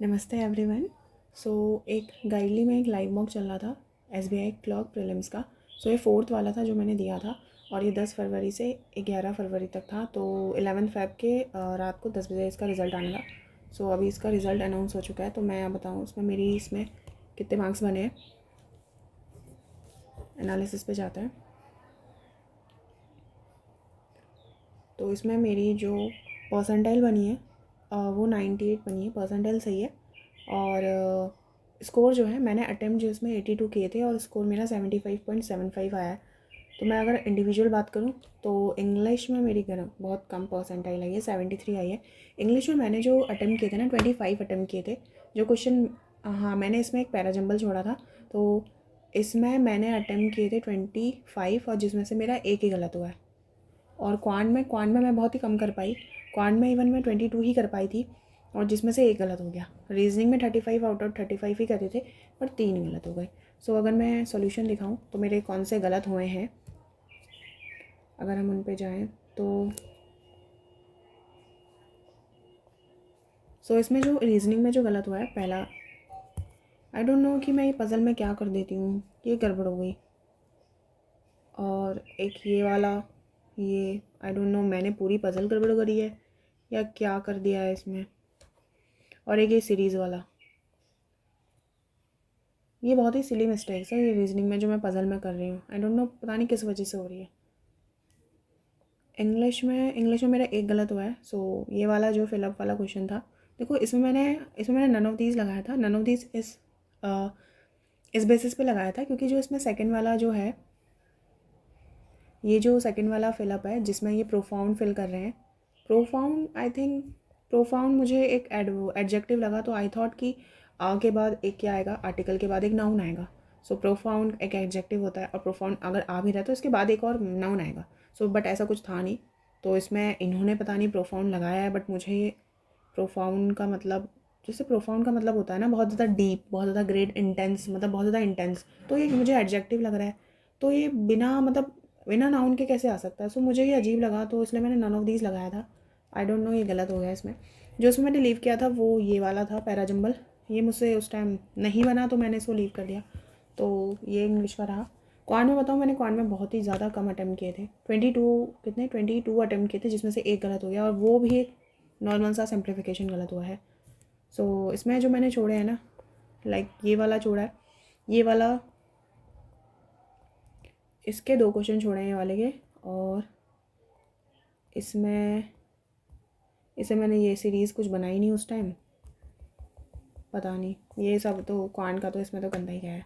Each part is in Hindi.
नमस्ते एवरीवन। एक गाइडली में एक लाइव मॉक चल रहा था एसबीआई क्लर्क प्रीलिम्स का। ये फोर्थ वाला था जो मैंने दिया था और ये 10 फरवरी से 11 फरवरी तक था। तो 11 फेब के रात को 10 बजे इसका रिज़ल्ट आने था। अभी इसका रिज़ल्ट अनाउंस हो चुका है। तो मैं बताऊँ इसमें कितने मार्क्स बने हैं। एनालिसिस पे जाते हैं। तो इसमें मेरी जो परसेंटाइल बनी है वो 98 बनी है। परसेंटाइल सही है। और स्कोर जो है, मैंने अटैम्प्ट जो इसमें 82 किए थे और स्कोर मेरा 75.75 आया है। तो मैं अगर इंडिविजुअल बात करूँ तो इंग्लिश में मेरी बहुत कम परसेंटाइल आई है, 73 आई है। इंग्लिश में मैंने जो अटैम्प्ट किए थे ना, 25 अटैम्प्ट किए थे। जो क्वेश्चन, हाँ, मैंने इसमें एक पैराजंबल छोड़ा था। तो इसमें मैंने अटैम्प्ट किए थे 25 और जिसमें से मेरा एक ही गलत हुआ है। और क्वांट में मैं बहुत ही कम कर पाई। क्वांट में इवन मैं 22 ही कर पाई थी और जिसमें से एक गलत हो गया। रीजनिंग में 35 आउट ऑफ 35 ही करते थे पर 3 गलत हो गए। अगर मैं सॉल्यूशन दिखाऊं तो मेरे कौन से गलत हुए हैं, अगर हम उन पे जाएं तो इसमें जो रीजनिंग में जो गलत हुआ है, पहला, आई डोंट नो कि मैं ये पज़ल में क्या कर देती हूँ, ये गड़बड़ हो गई। और एक ये वाला, ये आई डोंट नो मैंने पूरी पज़ल गड़बड़ करी है या क्या कर दिया है इसमें। और एक ये सीरीज़ वाला, ये बहुत ही सिली मिस्टेक्स है ये रीजनिंग में जो मैं पज़ल में कर रही हूँ। आई डोंट नो, पता नहीं किस वजह से हो रही है। इंग्लिश में मेरा एक गलत हुआ है। ये वाला जो फिलअप वाला क्वेश्चन था, देखो इसमें मैंने नन ऑफ दीज लगाया था। नन ऑफ दीज इस बेसिस पे लगाया था क्योंकि जो इसमें सेकंड वाला जो है, ये जो सेकंड वाला फिलअप है जिसमें ये प्रोफाउंड फिल कर रहे हैं, प्रोफाउंड, आई थिंक प्रोफाउंड मुझे एक एडजेक्टिव लगा। तो आई थॉट कि आ के बाद एक क्या आएगा, आर्टिकल के बाद एक नाउन आएगा। प्रोफाउंड एक एडजेक्टिव होता है और प्रोफाउंड अगर आ भी रहा है तो इसके बाद एक और नाउन आएगा। बट ऐसा कुछ था नहीं। तो इसमें इन्होंने पता नहीं प्रोफाउंड लगाया है, बट मुझे प्रोफाउंड का मतलब, जैसे प्रोफाउंड का मतलब होता है ना बहुत ज़्यादा डीप, बहुत ज़्यादा ग्रेट, इंटेंस, मतलब बहुत ज़्यादा इंटेंस। तो ये मुझे एडजेक्टिव लग रहा है। तो ये बिना नाउन के कैसे आ सकता है। मुझे ये अजीब लगा, तो इसलिए मैंने नन ऑफ दीज लगाया था। आई डोंट नो, ये गलत हो गया इसमें। जो इसमें मैंने लीव किया था वो ये वाला था, पैराजंबल। ये मुझसे उस टाइम नहीं बना तो मैंने इसको लीव कर दिया। तो ये इंग्लिश का रहा। क्वांट में बताऊँ, मैंने क्वांट में बहुत ही ज़्यादा कम अटैम्प्ट किए थे। 22 अटैम्प्ट किए थे जिसमें से एक गलत हो गया और वो भी एक नॉर्मल सा सिंप्लीफिकेशन गलत हुआ है। इसमें जो मैंने छोड़े हैं ना, लाइक ये वाला छोड़ा है, ये वाला, इसके 2 क्वेश्चन छोड़े हैं ये वाले के। और इसमें मैंने ये सीरीज़ कुछ बनाई नहीं उस टाइम, पता नहीं। ये सब तो क्वांट का तो इसमें तो गंदा ही गया है।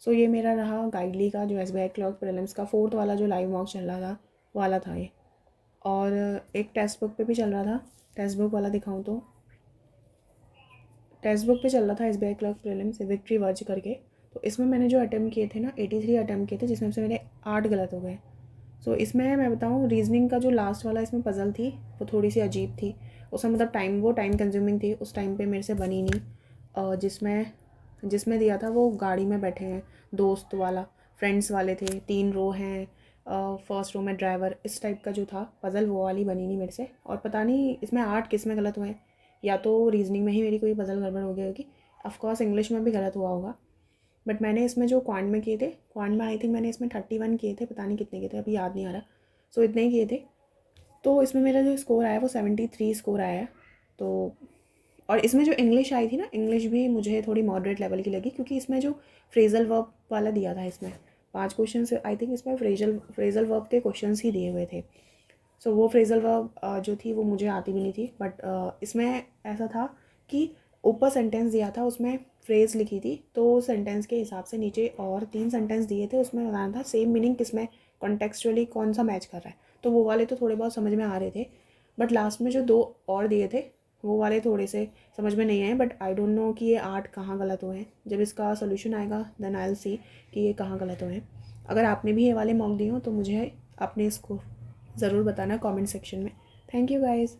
ये मेरा रहा गाइडली का जो एसबीआई क्लर्क प्रीलिम्स का फोर्थ वाला जो लाइव मॉक चल रहा था वाला था ये। और एक टेक्स्ट बुक पे भी चल रहा था। टेक्स्ट बुक वाला दिखाऊं तो टेक्स्ट बुक पे चल रहा था SBI clerk prelims victory verge करके। तो इसमें मैंने जो अटैम्प्ट किए थे ना, 83 अटैम्प्ट किए थे जिसमें से मेरे 8 गलत हो गए। इसमें मैं बताऊँ, रीजनिंग का जो लास्ट वाला इसमें पज़ल थी वो थोड़ी सी अजीब थी। उसमें मतलब टाइम कंज्यूमिंग थी। उस टाइम पे मेरे से बनी नहीं। जिसमें दिया था वो गाड़ी में बैठे हैं, दोस्त वाला, फ्रेंड्स वाले थे, 3 रो हैं, फर्स्ट रो में ड्राइवर, इस टाइप का जो था पज़ल, वो वाली बनी नहीं मेरे से। और पता नहीं इसमें 8 किस में गलत हुए हैं, या तो रीजनिंग में ही मेरी कोई पज़ल गड़बड़ हो गई होगी। ऑफकोर्स इंग्लिश में भी गलत हुआ होगा। बट मैंने इसमें जो क्वांट में किए थे, क्वांट में आई थिंक मैंने इसमें 31 किए थे, पता नहीं कितने किए थे, अभी याद नहीं आ रहा। इतने ही किए थे। तो इसमें मेरा जो स्कोर आया वो 73 स्कोर आया है। तो और इसमें जो इंग्लिश आई थी ना, इंग्लिश भी मुझे थोड़ी मॉडरेट लेवल की लगी क्योंकि इसमें जो फ्रेजल वर्ब वाला दिया था, इसमें 5 क्वेश्चन से आई थिंक इसमें फ्रेजल वर्ब के क्वेश्चन ही दिए हुए थे। वो फ्रेजल वर्ब जो थी वो मुझे आती भी नहीं थी। बट इसमें ऐसा था कि ऊपर सेंटेंस दिया था, उसमें फ्रेज़ लिखी थी, तो सेंटेंस के हिसाब से नीचे और 3 सेंटेंस दिए थे, उसमें बताना था सेम मीनिंग किस में कॉन्टेक्चुअली कौन सा मैच कर रहा है। तो वो वाले तो थोड़े बहुत समझ में आ रहे थे। बट लास्ट में जो 2 और दिए थे वो वाले थोड़े से समझ में नहीं आए। बट आई डोंट नो कि ये 8 कहाँ गलत हुए हैं। जब इसका सोल्यूशन आएगा देन आई विल सी कि ये कहाँ गलत हुए हैं। अगर आपने भी ये वाले मॉक दिए हो तो मुझे अपने इसको ज़रूर बताना कमेंट सेक्शन में। Thank you guys.